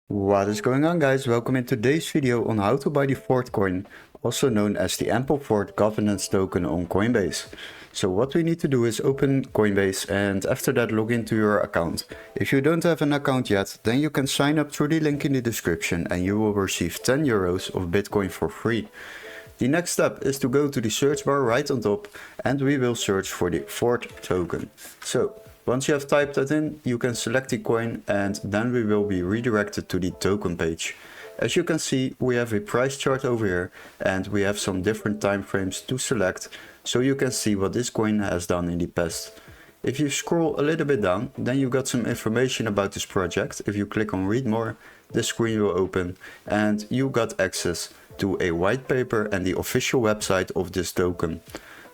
What is going on, guys? Welcome in today's video on how to buy the Fort coin, also known as the Ampleforth Governance Token on Coinbase. So what we need to do is open Coinbase and after that log into your account. If you don't have an account yet, then you can sign up through the link in the description and you will receive 10 euros of Bitcoin for free. The next step is to go to the search bar right on top and we will search for the Fort token. So once you have typed that in, you can select the coin and then we will be redirected to the token page. As you can see, we have a price chart over here and we have some different time frames to select, so you can see what this coin has done in the past. If you scroll a little bit down, then you got some information about this project. If you click on read more, the screen will open and you got access to a white paper and the official website of this token.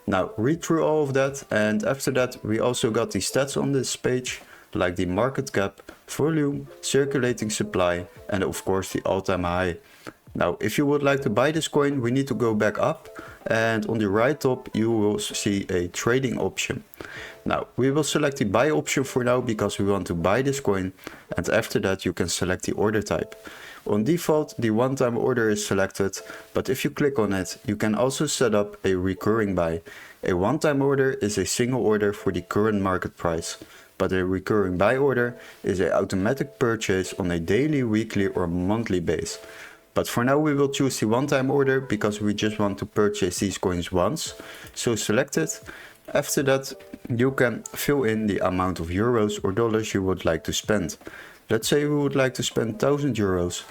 Now read through all of that, and after that we also got the stats on this page, like the market cap, volume, circulating supply, and of course the all-time high. Now if you would like to buy this coin, we need to go back up and on the right top you will see a trading option. Now we will select the buy option for now because we want to buy this coin, and after that you can select the order type. On default, the one-time order is selected, but if you click on it, you can also set up a recurring buy. A one-time order is a single order for the current market price, but a recurring buy order is an automatic purchase on a daily, weekly or monthly base. But for now we will choose the one-time order because we just want to purchase these coins once. So select it. After that, you can fill in the amount of euros or dollars you would like to spend. Let's say we would like to spend 1000 euros.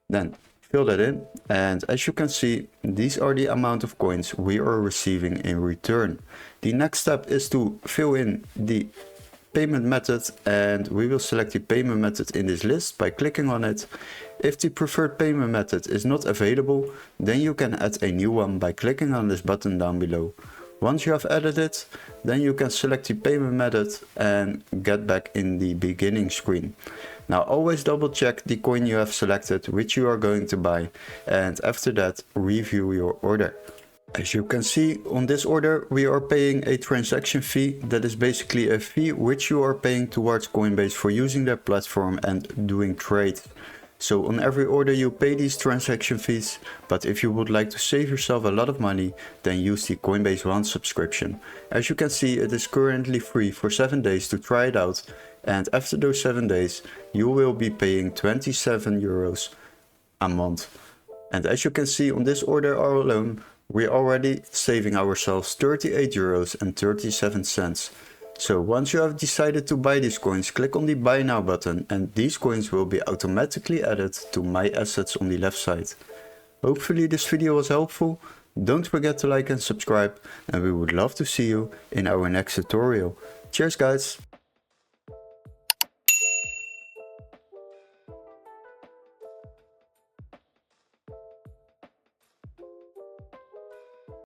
Then fill that in, and as you can see, these are the amount of coins we are receiving in return. The next step is to fill in the payment method, and we will select the payment method in this list by clicking on it. If the preferred payment method is not available, then you can add a new one by clicking on this button down below. Once you have added it, then you can select the payment method and get back in the beginning screen. Now always double check the coin you have selected which you are going to buy, and after that review your order. As you can see, on this order we are paying a transaction fee. That is basically a fee which you are paying towards Coinbase for using their platform and doing trades. So on every order you pay these transaction fees, but if you would like to save yourself a lot of money, then use the Coinbase One subscription. As you can see, it is currently free for 7 days to try it out, and after those 7 days you will be paying 27 euros a month. And as you can see, on this order alone we are already saving ourselves 38 euros and 37 cents. So once you have decided to buy these coins, click on the buy now button and these coins will be automatically added to my assets on the left side. Hopefully this video was helpful. Don't forget to like and subscribe, and we would love to see you in our next tutorial. Cheers guys!